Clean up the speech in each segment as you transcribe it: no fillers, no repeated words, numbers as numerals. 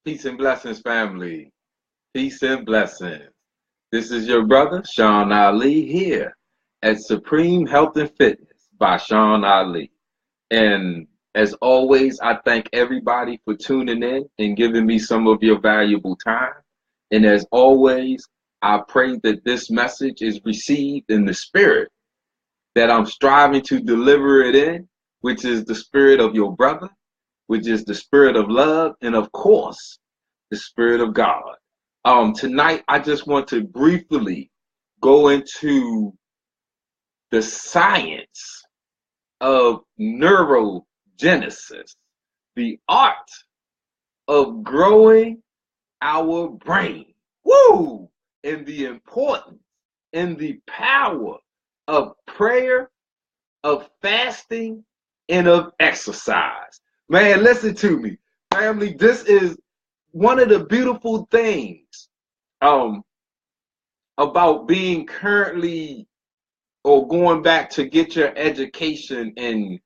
Peace and blessings, family. Peace and blessings. This is your brother, Sean Ali, here at Supreme Health and Fitness by Sean Ali. And as always, I thank everybody for tuning in and giving me some of your valuable time. And as always, I pray that this message is received in the spirit that I'm striving to deliver it in, which is the spirit of your brother, which is the spirit of love, and of course, the spirit of God. Tonight, I just want to briefly go into the science of neurogenesis, the art of growing our brain. Woo! And the importance and the power of prayer, of fasting, and of exercise. Man, listen to me, family. This is one of the beautiful things about being currently or going back to get your education and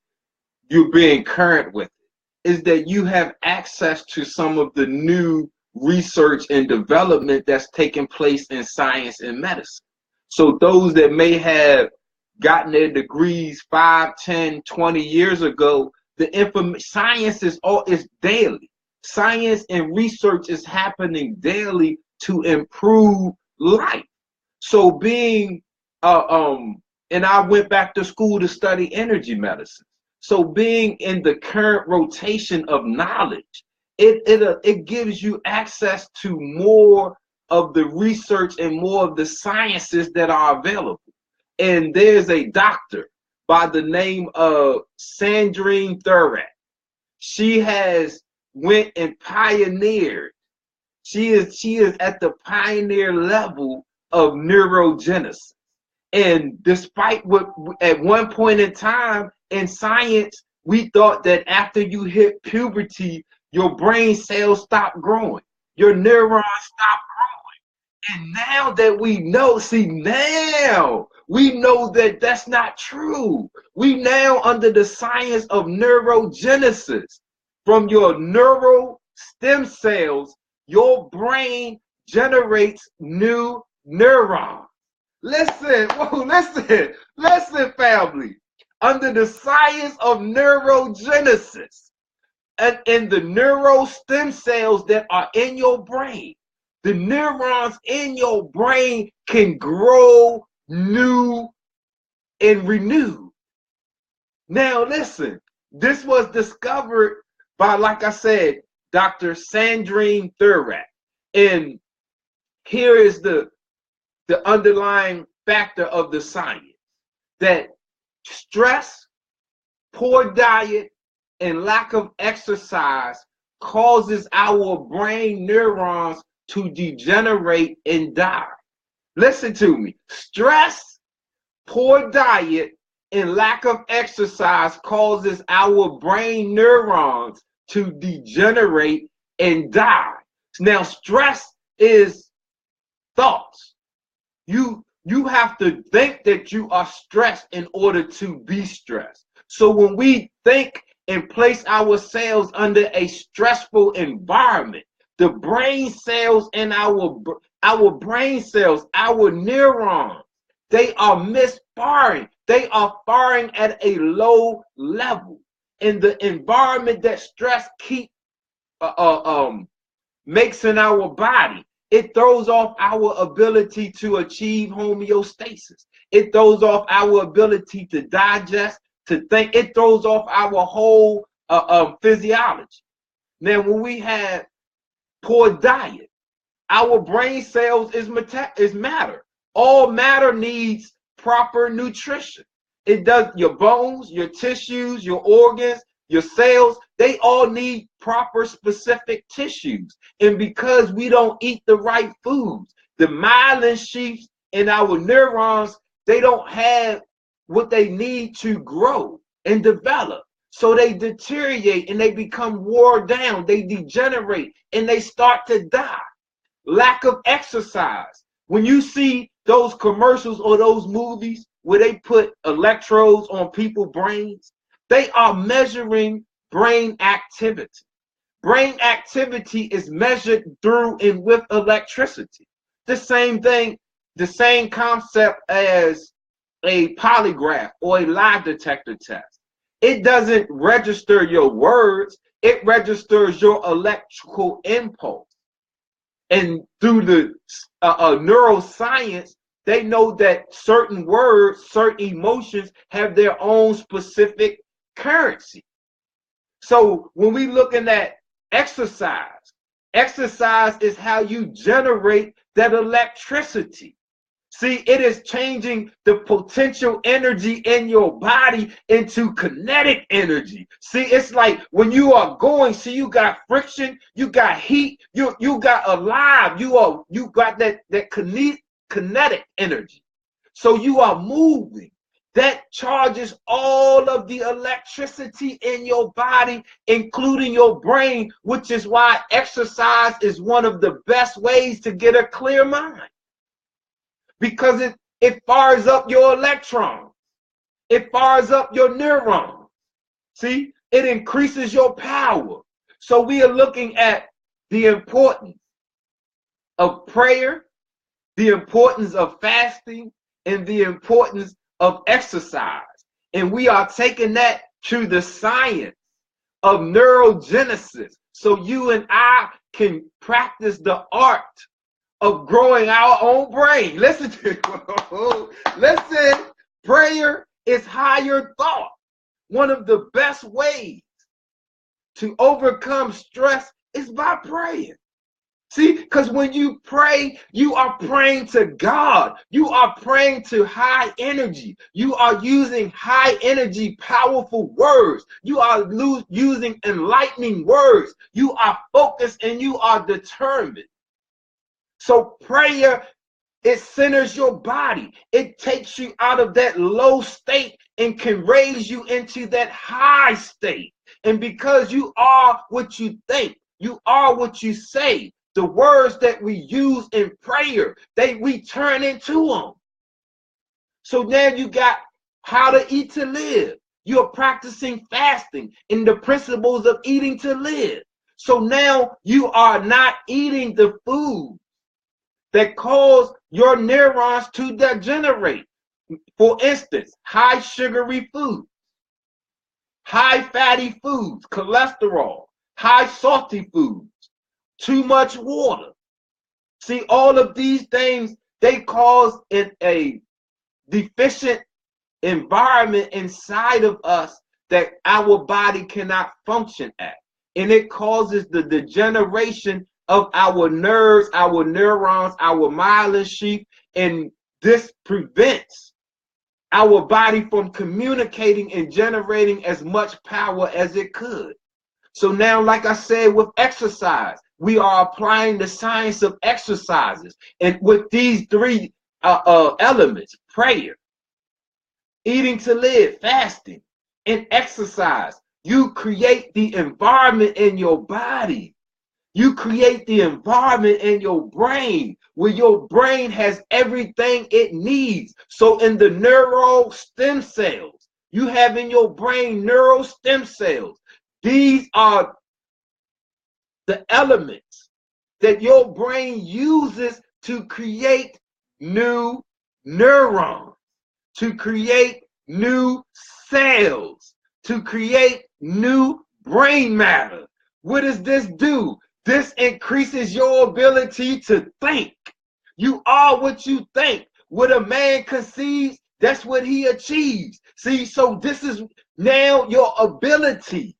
you being current with it, is that you have access to some of the new research and development that's taking place in science and medicine. So those that may have gotten their degrees 5, 10, 20 years ago, science is daily. Science and research is happening daily to improve life. So and I went back to school to study energy medicine. So being in the current rotation of knowledge, it gives you access to more of the research and more of the sciences that are available. And there's a doctor by the name of Sandrine Thurat. She has went and pioneered. She is at the pioneer level of neurogenesis. And despite what at one point in time in science, we thought that after you hit puberty, your brain cells stop growing, your neurons stop growing. And now that we know, now we know that that's not true. We now, under the science of neurogenesis, from your neural stem cells, your brain generates new neurons. Listen, family. Under the science of neurogenesis and in the neural stem cells that are in your brain, the neurons in your brain can grow new and renewed. Now, listen, this was discovered by, like I said, Dr. Sandrine Thurat. And here is the underlying factor of the science, that stress, poor diet, and lack of exercise causes our brain neurons to degenerate and die. Listen to me. Stress, poor diet, and lack of exercise causes our brain neurons to degenerate and die. Now, stress is thoughts. You have to think that you are stressed in order to be stressed. So when we think and place ourselves under a stressful environment, the brain cells in our brain cells, our neurons, they are misfiring. They are firing at a low level. In the environment that stress makes in our body, it throws off our ability to achieve homeostasis. It throws off our ability to digest, to think. It throws off our whole physiology. Now, when we have poor diet, our brain cells is matter. All matter needs proper nutrition. It does. Your bones, your tissues, your organs, your cells, they all need proper specific tissues. And because we don't eat the right foods, the myelin sheaths in our neurons, they don't have what they need to grow and develop. So they deteriorate and they become wore down, they degenerate, and they start to die. Lack of exercise. When you see those commercials or those movies where they put electrodes on people's brains, they are measuring brain activity. brain activity is measured through and with electricity. The same thing, the same concept as a polygraph or a lie detector test. It doesn't register your words, it registers your electrical impulse. And through the neuroscience, they know that certain words, certain emotions have their own specific currency. So when we looking at exercise, exercise is how you generate that electricity. See, it is changing the potential energy in your body into kinetic energy. See, it's like when you are going, see, you got friction, you got heat, you got alive, you got that kinetic energy. So you are moving. That charges all of the electricity in your body, including your brain, which is why exercise is one of the best ways to get a clear mind. Because it fires up your electrons. It fires up your neurons. See, it increases your power. So we are looking at the importance of prayer, the importance of fasting, and the importance of exercise. And we are taking that to the science of neurogenesis. So you and I can practice the art of growing our own brain. Listen to listen, prayer is higher thought. One of the best ways to overcome stress is by praying. See, because when you pray, you are praying to God. You are praying to high energy. You are using high energy, powerful words. You are using enlightening words. You are focused and you are determined. So prayer, it centers your body. It takes you out of that low state and can raise you into that high state. And because you are what you think, you are what you say. The words that we use in prayer, we turn into them. So now you got how to eat to live. You're practicing fasting in the principles of eating to live. So now you are not eating the food that cause your neurons to degenerate. For instance, high sugary foods, high fatty foods, cholesterol, high salty foods, too much water. See, all of these things, they cause a deficient environment inside of us that our body cannot function at. And it causes the degeneration of our nerves, our neurons, our myelin sheath, and this prevents our body from communicating and generating as much power as it could. So now, like I said, with exercise, we are applying the science of exercises. And with these three elements, prayer, eating to live, fasting, and exercise, you create the environment in your body. You create the environment in your brain where your brain has everything it needs. So in the neural stem cells, you have in your brain neural stem cells. These are the elements that your brain uses to create new neurons, to create new cells, to create new brain matter. What does this do? This increases your ability to think. You are what you think. What a man conceives, that's what he achieves. See, so this is now your ability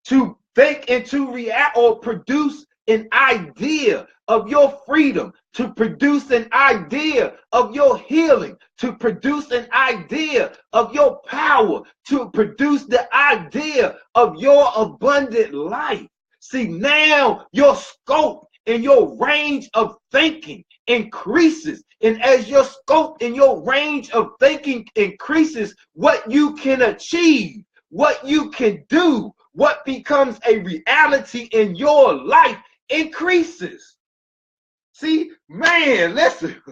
to think and to react or produce an idea of your freedom, to produce an idea of your healing, to produce an idea of your power, to produce the idea of your abundant life. See, now your scope and your range of thinking increases. And as your scope and your range of thinking increases, what you can achieve, what you can do, what becomes a reality in your life increases. See, man, listen,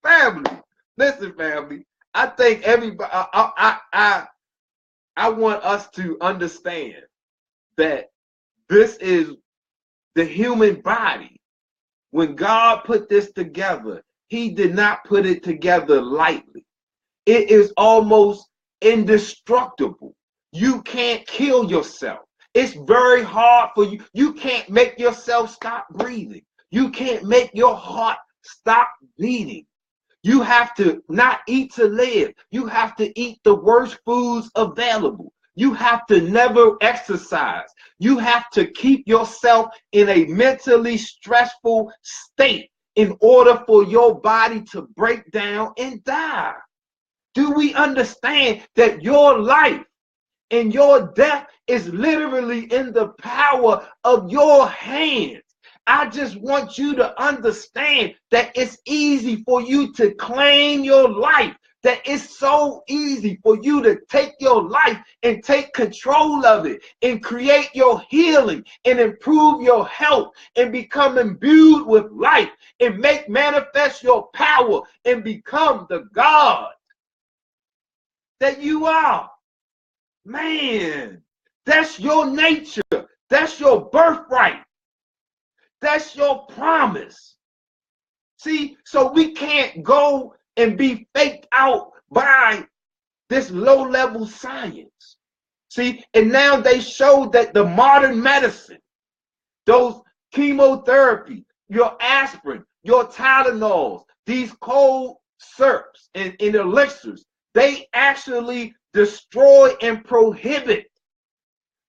family, listen, family. I think everybody, I want us to understand that this is the human body. When God put this together, he did not put it together lightly. It is almost indestructible. You can't kill yourself. It's very hard for you. You can't make yourself stop breathing. You can't make your heart stop beating. You have to not eat to live. You have to eat the worst foods available. You have to never exercise. You have to keep yourself in a mentally stressful state in order for your body to break down and die. Do we understand that your life and your death is literally in the power of your hands? I just want you to understand that it's easy for you to claim your life, that it's so easy for you to take your life and take control of it and create your healing and improve your health and become imbued with life and make manifest your power and become the God that you are. Man, that's your nature. That's your birthright. That's your promise. See, so we can't go and be faked out by this low-level science. See, and now they show that the modern medicine, those chemotherapy, your aspirin, your Tylenols, these cold syrups and elixirs, they actually destroy and prohibit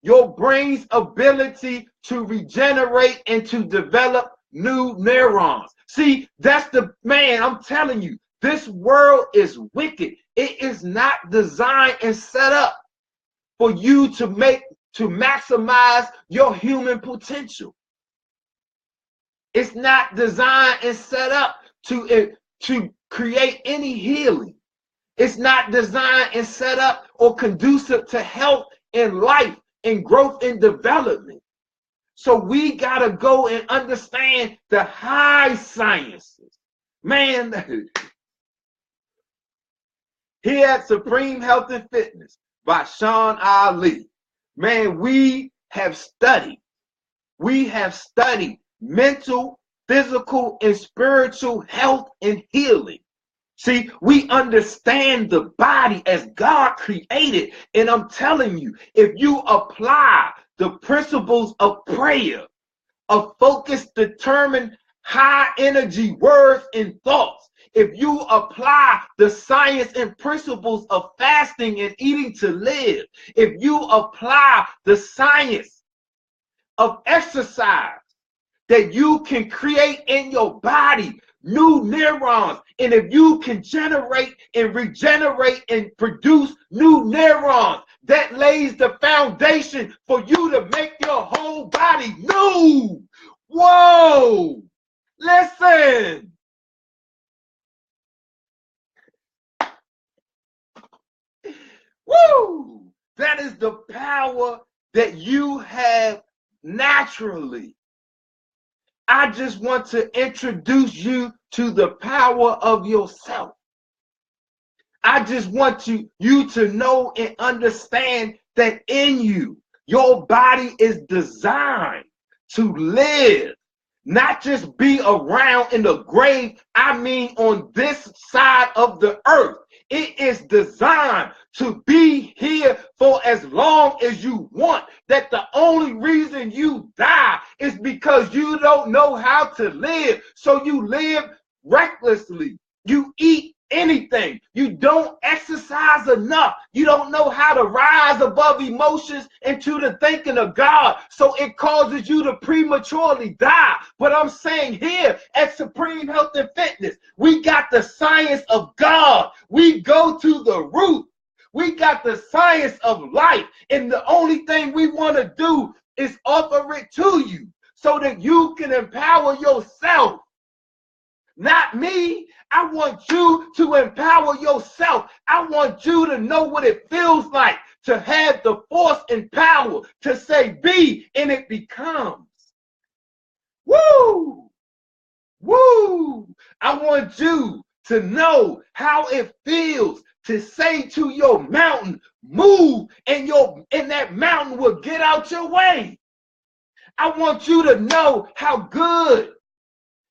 your brain's ability to regenerate and to develop new neurons. See, that's the, man, I'm telling you, this world is wicked. It is not designed and set up for you to maximize your human potential. It's not designed and set up to create any healing. It's not designed and set up or conducive to health and life and growth and development. So we got to go and understand the high sciences. Man, here at Supreme Health and Fitness by Sean Ali, man, we have studied mental, physical, and spiritual health and healing. See, we understand the body as God created. And I'm telling you, if you apply the principles of prayer, of focused, determined, high energy words and thoughts, if you apply the science and principles of fasting and eating to live, if you apply the science of exercise, that you can create in your body new neurons. And if you can generate and regenerate and produce new neurons, that lays the foundation for you to make your whole body new. Whoa! Listen. Woo! That is the power that you have naturally. I just want to introduce you to the power of yourself. I just want you to know and understand that in you, your body is designed to live, not just be around in the grave. I mean, on this side of the earth. It is designed to be here for as long as you want. That the only reason you die is because you don't know how to live. So you live recklessly. You eat anything. You don't exercise enough. You don't know how to rise above emotions into the thinking of God. So it causes you to prematurely die. But I'm saying here at Supreme Health and Fitness, we got the science of God. We go to the root. We got the science of life. And the only thing we want to do is offer it to you so that you can empower yourself. Not me. I want you to empower yourself. I want you to know what it feels like to have the force and power to say be and it becomes. Woo! Woo! I want you to know how it feels to say to your mountain, move, and that mountain will get out your way. I want you to know how good,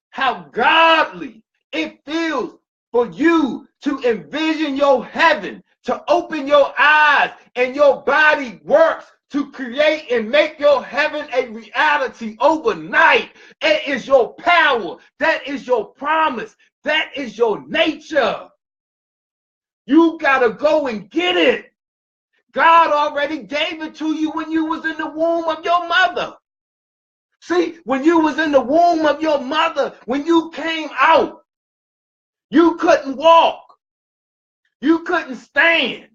how godly it feels for you to envision your heaven, to open your eyes, and your body works to create and make your heaven a reality overnight. It is your power. That is your promise. That is your nature. You gotta go and get it. God already gave it to you when you was in the womb of your mother. See, when you was in the womb of your mother, when you came out, you couldn't walk. You couldn't stand.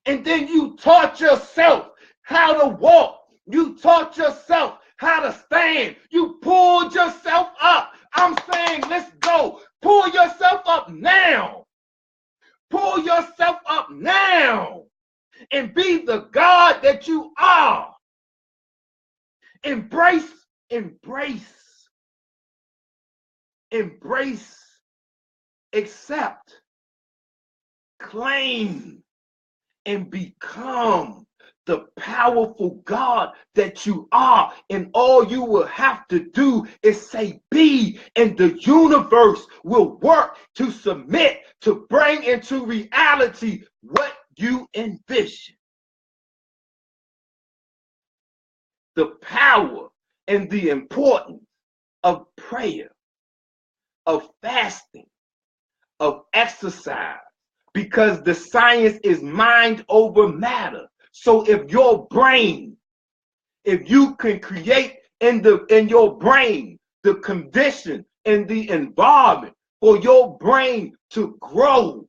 And then you taught yourself how to walk. You taught yourself how to stand. You pulled yourself up. I'm saying, let's go. Pull yourself up now. Pull yourself up now and be the God that you are. Embrace, accept, claim, and become the powerful God that you are. And all you will have to do is say be, and the universe will work to submit, to bring into reality what you envision. The power and the importance of prayer, of fasting, of exercise, because the science is mind over matter. So if your brain, if you can create in your brain the condition and the environment for your brain to grow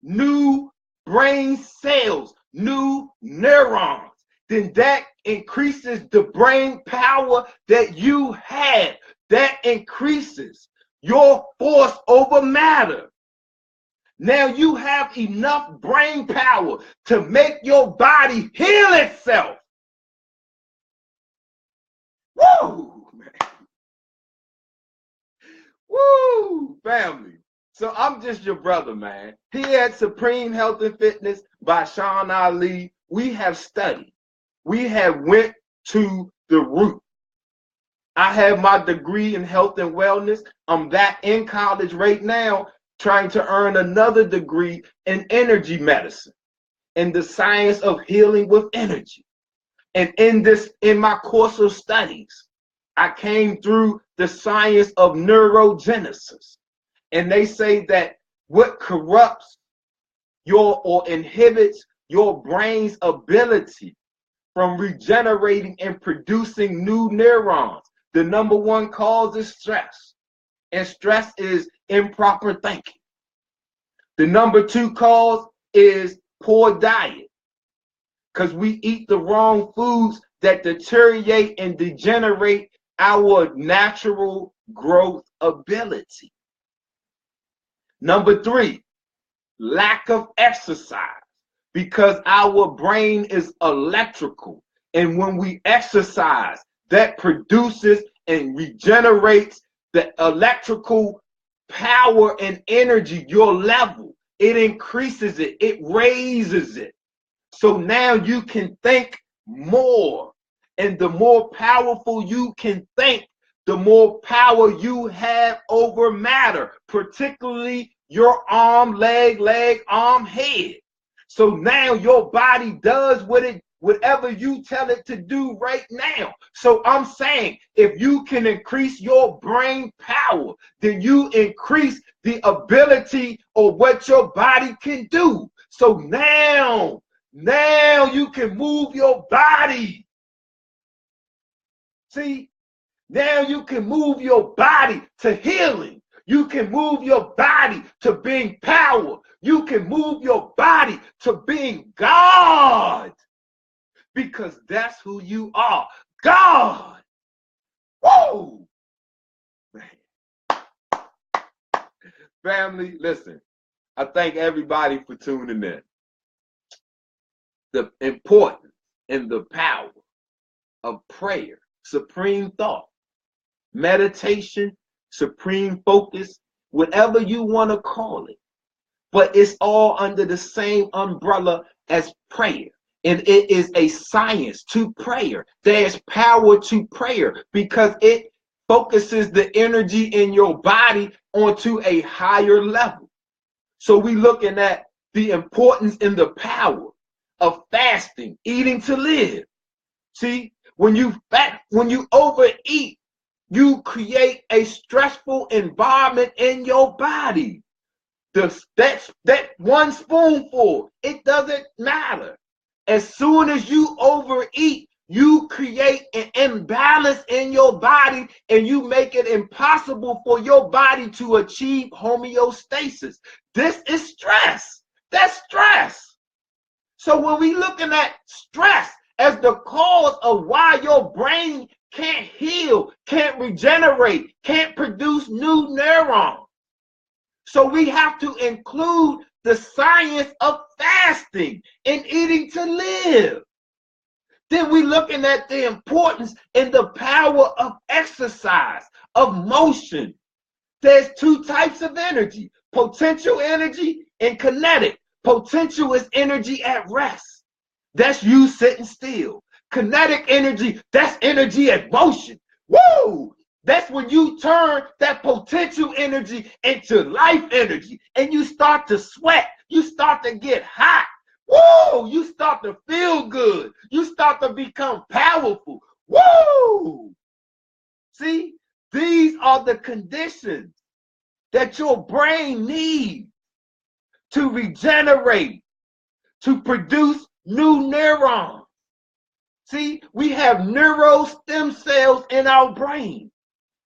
new brain cells, new neurons, then that increases the brain power that you have. That increases your force over matter. Now you have enough brain power to make your body heal itself. Woo, man. Woo, family. So I'm just your brother, man. Here at Supreme Health and Fitness by Sean Ali, we have studied. We have went to the root. I have my degree in health and wellness. I'm back in college right now trying to earn another degree in energy medicine, in the science of healing with energy. And in my course of studies, I came through the science of neurogenesis. And they say that what corrupts or inhibits your brain's ability from regenerating and producing new neurons, the number one cause is stress. And stress is improper thinking. The number two cause is poor diet, because we eat the wrong foods that deteriorate and degenerate our natural growth ability. Number three, lack of exercise, because our brain is electrical. And when we exercise, that produces and regenerates the electrical power and energy, your level. It increases it. It raises it. So now you can think more. And the more powerful you can think, the more power you have over matter, particularly your arm, leg, arm, head. So now your body does whatever you tell it to do right now. So I'm saying, if you can increase your brain power, then you increase the ability of what your body can do. So now you can move your body. See, now you can move your body to healing. You can move your body to being power. You can move your body to being God. Because that's who you are. God. Whoa. Man. Family, listen. I thank everybody for tuning in. The importance and the power of prayer, supreme thought, meditation, supreme focus, whatever you want to call it. but it's all under the same umbrella as prayer. And it is a science to prayer. There's power to prayer because it focuses the energy in your body onto a higher level. So we looking at the importance and the power of fasting, eating to live. See, when you overeat, you create a stressful environment in your body. That one spoonful, it doesn't matter. As soon as you overeat, you create an imbalance in your body and you make it impossible for your body to achieve homeostasis. This is stress. That's stress. So when we looking at stress as the cause of why your brain can't heal, can't regenerate, can't produce new neurons. So we have to include the science of fasting and eating to live. Then we're looking at the importance and the power of exercise, of motion. There's two types of energy, potential energy and kinetic. Potential is energy at rest. That's you sitting still. Kinetic energy, that's energy at motion. Woo! That's when you turn that potential energy into life energy and you start to sweat. You start to get hot. Woo! You start to feel good. You start to become powerful. Woo! See, these are the conditions that your brain needs to regenerate, to produce new neurons. See, we have neural stem cells in our brain.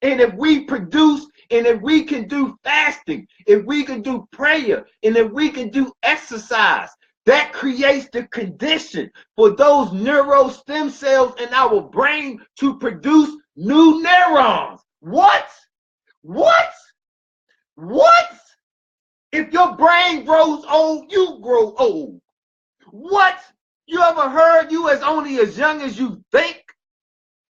And if we produce, and if we can do fasting, if we can do prayer, and if we can do exercise, that creates the condition for those neural stem cells in our brain to produce new neurons. What? What? What? If your brain grows old, you grow old. What? You ever heard you as only as young as you think?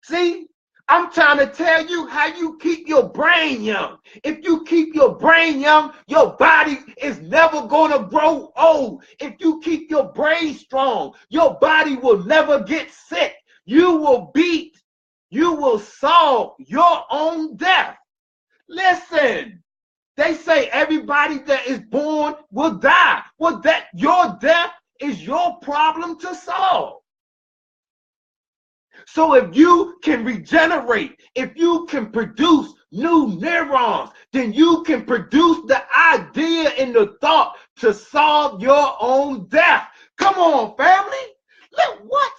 See? I'm trying to tell you how you keep your brain young. If you keep your brain young, your body is never going to grow old. If you keep your brain strong, your body will never get sick. You will solve your own death. Listen, they say everybody that is born will die. Well, that your death is your problem to solve. So if you can regenerate, if you can produce new neurons, then you can produce the idea and the thought to solve your own death. Come on, family. Look, what?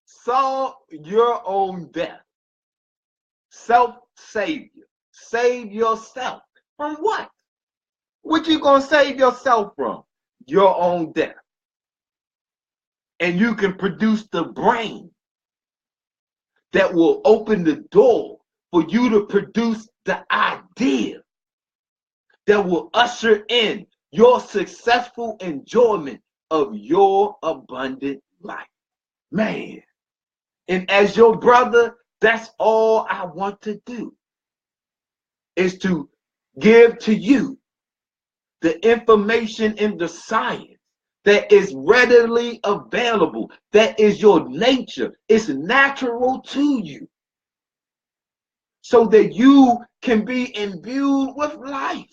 Solve your own death. Self-savior. Save yourself. From what? What you gonna save yourself from? Your own death. And you can produce the brain that will open the door for you to produce the idea that will usher in your successful enjoyment of your abundant life. Man, and as your brother, that's all I want to do, is to give to you the information and the science that is readily available, that is your nature, it's natural to you, so that you can be imbued with life,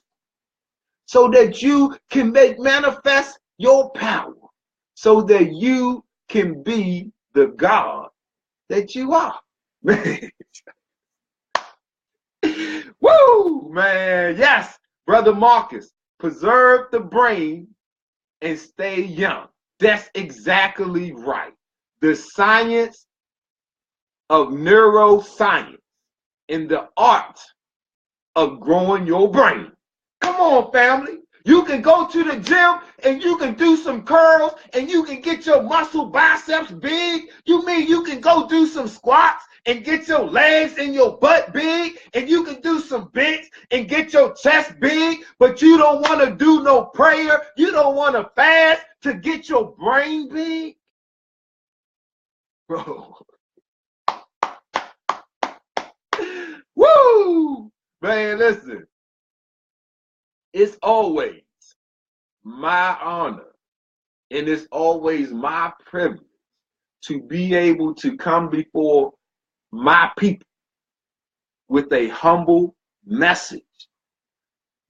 so that you can make manifest your power, so that you can be the God that you are. Man. Woo, man. Yes, Brother Marcus. Preserve the brain and stay young. That's exactly right. The science of neuroscience and the art of growing your brain. Come on, family. You can go to the gym and you can do some curls and you can get your muscle biceps big. You mean you can go do some squats and get your legs and your butt big, and you can do some bench and get your chest big, but you don't want to do no prayer, you don't want to fast to get your brain big? Bro. Woo! Man, listen. It's always my honor and it's always my privilege to be able to come before my people with a humble message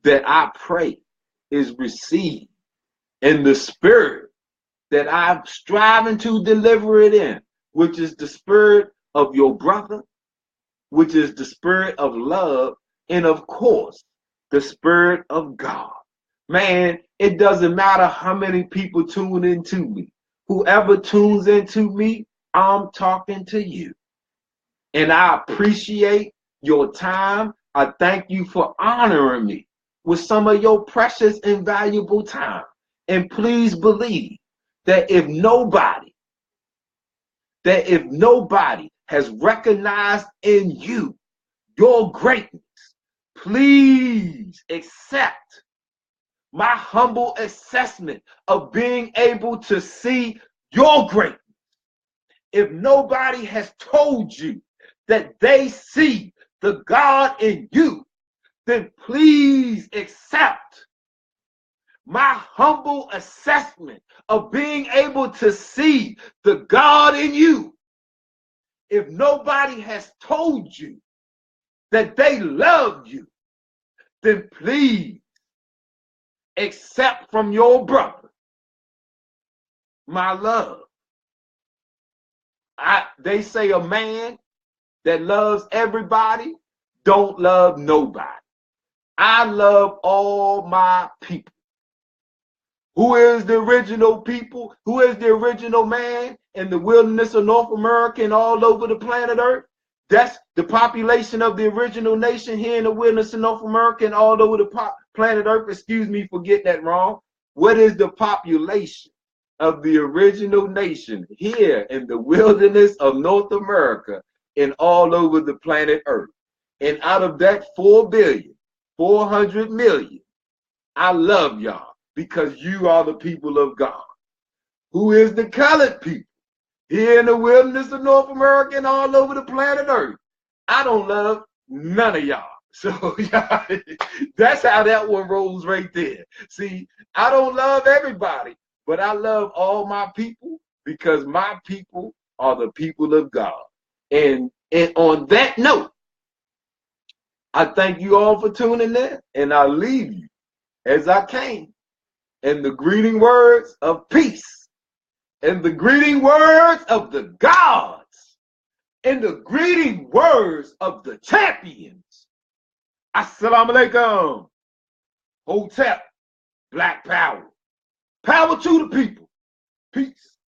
that I pray is received in the spirit that I'm striving to deliver it in, which is the spirit of your brother, which is the spirit of love, and of course, the spirit of God. Man, it doesn't matter how many people tune into me. Whoever tunes into me, I'm talking to you. And I appreciate your time. I thank you for honoring me with some of your precious and valuable time. And please believe that if nobody has recognized in you your greatness, please accept my humble assessment of being able to see your greatness. If nobody has told you that they see the God in you, then please accept my humble assessment of being able to see the God in you. If nobody has told you that they love you, then please accept from your brother my love. They say a man that loves everybody don't love nobody. I love all my people. Who is the original people? Who is the original man in the wilderness of North America and all over the planet Earth? That's the population of the original nation here in the wilderness of North America and all over the planet Earth. Excuse me for getting that wrong. What is the population of the original nation here in the wilderness of North America and all over the planet Earth? And out of that 4,400,000,000, I love y'all because you are the people of God. Who is the colored people here in the wilderness of North America and all over the planet Earth? I don't love none of y'all. So yeah, that's how that one rolls right there. See, I don't love everybody, but I love all my people because my people are the people of God. And on that note, I thank you all for tuning in, and I leave you as I came in the greeting words of peace, in the greeting words of the gods, in the greeting words of the champions. Assalamu alaikum. Hotep, Black Power. Power to the people. Peace.